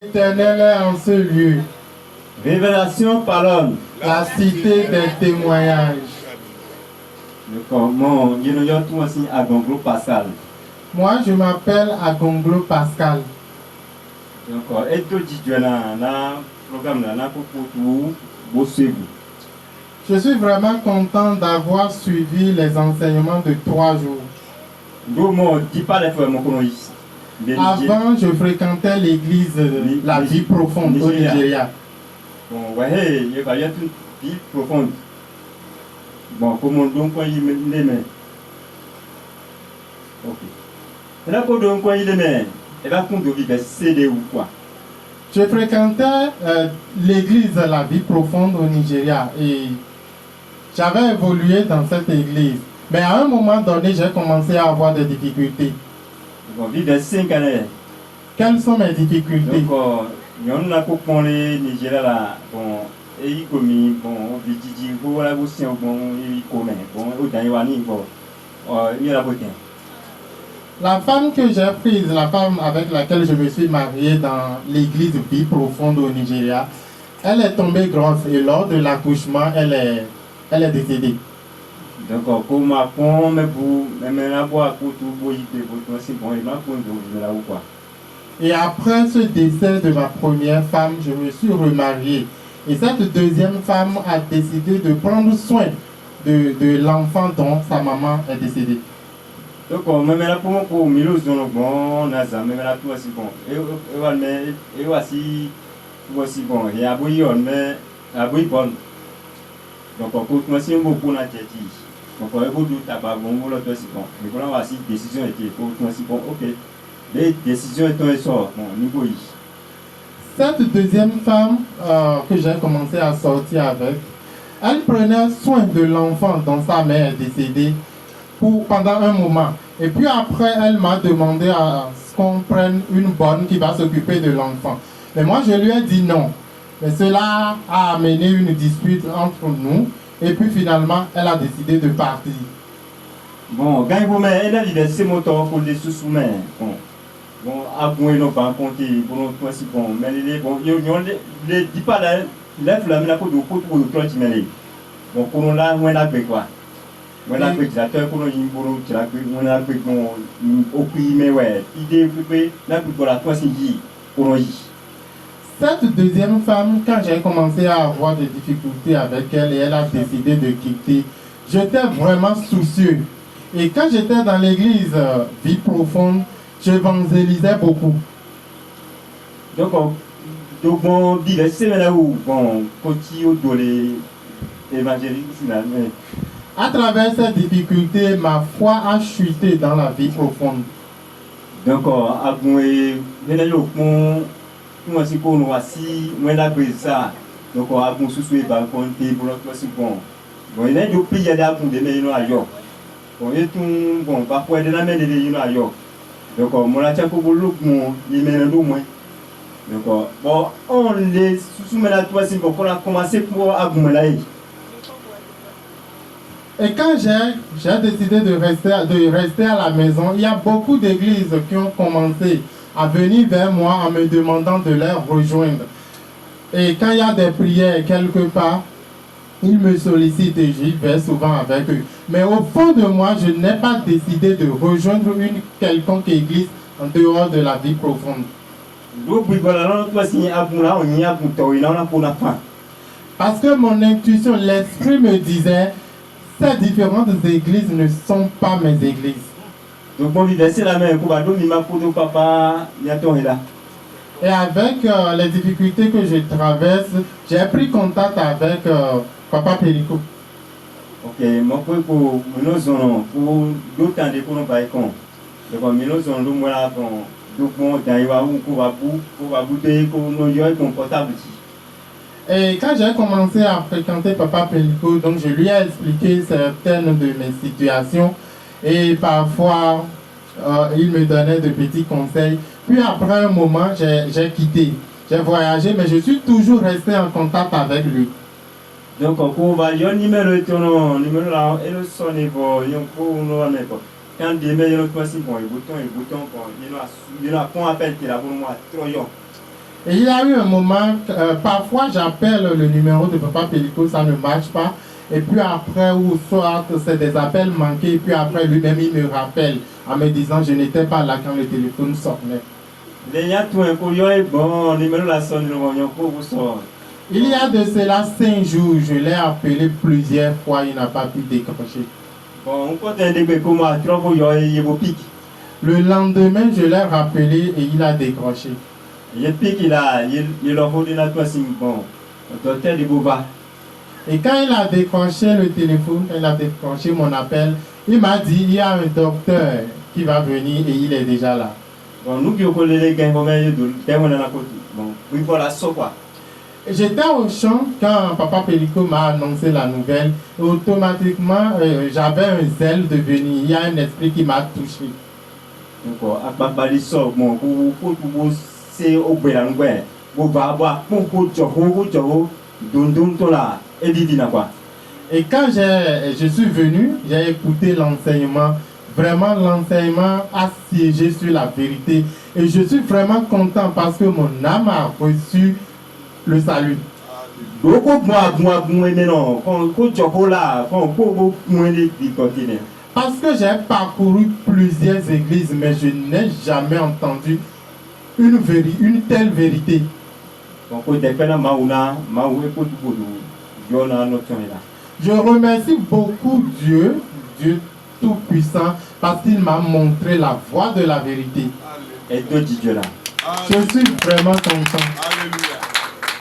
L'Éternel est en ce lieu, Révélation parole. la cité des témoignages. Mon Dieu, tout aussi à Gonglo Pascal. Moi, je m'appelle Agonglo Pascal. Donc, et tout dit na programme na pour tout beau suivre. Je suis vraiment content d'avoir suivi les enseignements de 3 jours. Donc, mon dis pas les frères mon connais. Avant, je fréquentais l'église La Vie Profonde au Nigeria. Bon, ouais, il va y avoir une vie profonde. Bon, comment donc il les met. Ok. Et là, pour donc il les met, et là, pour vivre CD ou quoi? Je fréquentais l'église La Vie Profonde au Nigeria et j'avais évolué dans cette église. Mais à un moment donné, j'ai commencé à avoir des difficultés. Bon, vivre 5 années. Quelles sont mes difficultés? Donc, on a pour les Nigeria là, bon, et il commis, bon, Vijiji, voilà, aussi, bon, il commet, bon, au Taïwani, bon, il y a la beauté. La femme que j'ai prise, la femme avec laquelle je me suis marié dans l'église Vie Profonde au Nigeria, elle est tombée grosse et lors de l'accouchement, elle est décédée. Donc, pour ma femme, mais pour, mais la boire pour tout, pour y faire, pour c'est bon, il m'a pour nous, là ou quoi. Et après ce décès de ma première femme, je me suis remarié. Et cette deuxième femme a décidé de prendre soin de l'enfant dont sa maman est décédée. Donc, même là pour Milo, bon, Naza, même là tout aussi bon. Et voici bon, il y a bouillon, mais à bouillon. Donc, pour moi, c'est un beau pour la tête. Donc, il faut tout tabac, bon, l'autre aussi bon. Mais pour la décision était pour moi, c'est bon, ok. Les décisions étant sort, bon, niveau ici. Cette deuxième femme que j'ai commencé à sortir avec, elle prenait soin de l'enfant dont sa mère est décédée pendant un moment. Et puis après, elle m'a demandé à ce qu'on prenne une bonne qui va s'occuper de l'enfant. Mais moi, je lui ai dit non. Mais cela a amené une dispute entre nous. Et puis finalement, elle a décidé de partir. Bon, quand vous mettez, elle a dit c'est mon temps pour les sous-soumets. Bon, à vous, ils n'ont pas compté, bon, aussi bon, mais les bon, ils ont les dit pas là, lève la main pour le plan qui mêle. Bon, pour nous là, on a fait quoi? On a fait des acteurs pour nous, on a fait bon, au pays, mais ouais, idée, là, pour la fois, c'est dit, pour nous. Cette deuxième femme, quand j'ai commencé à avoir des difficultés avec elle et elle a décidé de quitter, j'étais vraiment soucieux. Et quand j'étais dans l'église Vie Profonde, j'évangélisais beaucoup. Donc, on dit, c'est là où, bon, continue de les évangéliser finalement. À travers ces difficultés, ma foi a chuté dans la vie profonde. Donc, à vous, moi si pour nous assis, moi la prise ça. Donc, à vous sous par compter pour l'autre aussi bon. Bon, il y a des pays qui ont des meilleurs ailleurs. Bon, et tout, bon, parfois, il y a des meilleurs ailleurs. Donc, mon la tient pour le look, il mène le moins. Donc, bon, on les sous-met à toi, c'est pour qu'on a commencé pour agumler. Et quand j'ai décidé de rester à la maison, il y a beaucoup d'églises qui ont commencé à venir vers moi en me demandant de les rejoindre. Et quand il y a des prières quelque part, ils me sollicitent et j'y vais souvent avec eux. Mais au fond de moi, je n'ai pas décidé de rejoindre une quelconque église en dehors de la vie profonde. Parce que mon intuition, l'esprit me disait, ces différentes églises ne sont pas mes églises. Donc, on dit, c'est la même pour papa, il y a ton là. Et avec les difficultés que je traverse, j'ai pris contact avec Papa Perico. Ok, moi pour nous pour d'autres temps de pour nous pas con. Donc nous nous voilà bon donc bon d'ailleurs on va bouter pour nous y confortable. Et quand j'ai commencé à fréquenter Papa Perico, donc je lui ai expliqué certaines de mes situations et parfois il me donnait de petits conseils. Puis après un moment, j'ai quitté. J'ai voyagé, mais je suis toujours resté en contact avec lui. Donc, on va y numéro là, et le son est bon, il y a nous amener quoi. Quand des meilleurs toi si bon, les boutons, bon, il y a qu'on appelle qui là pour moi, trop yon. Et il y a eu un moment, parfois j'appelle le numéro de Papa Pellico, ça ne marche pas. Et puis après, ou soit c'est des appels manqués, et puis après lui-même il me rappelle en me disant je n'étais pas là quand le téléphone sonnait. Il y a de cela 5 jours, je l'ai appelé plusieurs fois, il n'a pas pu décrocher. Le lendemain, je l'ai rappelé et il a décroché. Et quand il a décroché le téléphone, quand il a décroché mon appel, il m'a dit il y a un docteur qui va venir et il est déjà là. J'étais au champ quand Papa Pellico m'a annoncé la nouvelle et automatiquement j'avais un zèle de venir. Il y a un esprit qui m'a touché. Et quand je suis venu, j'ai écouté l'enseignement. Vraiment, l'enseignement a siégé sur la vérité. Et je suis vraiment content parce que mon âme a reçu le salut. Parce que j'ai parcouru plusieurs églises, mais je n'ai jamais entendu une telle vérité. Je remercie beaucoup Dieu Tout-Puissant, parce qu'il m'a montré la voie de la vérité. Je suis vraiment content. Alléluia.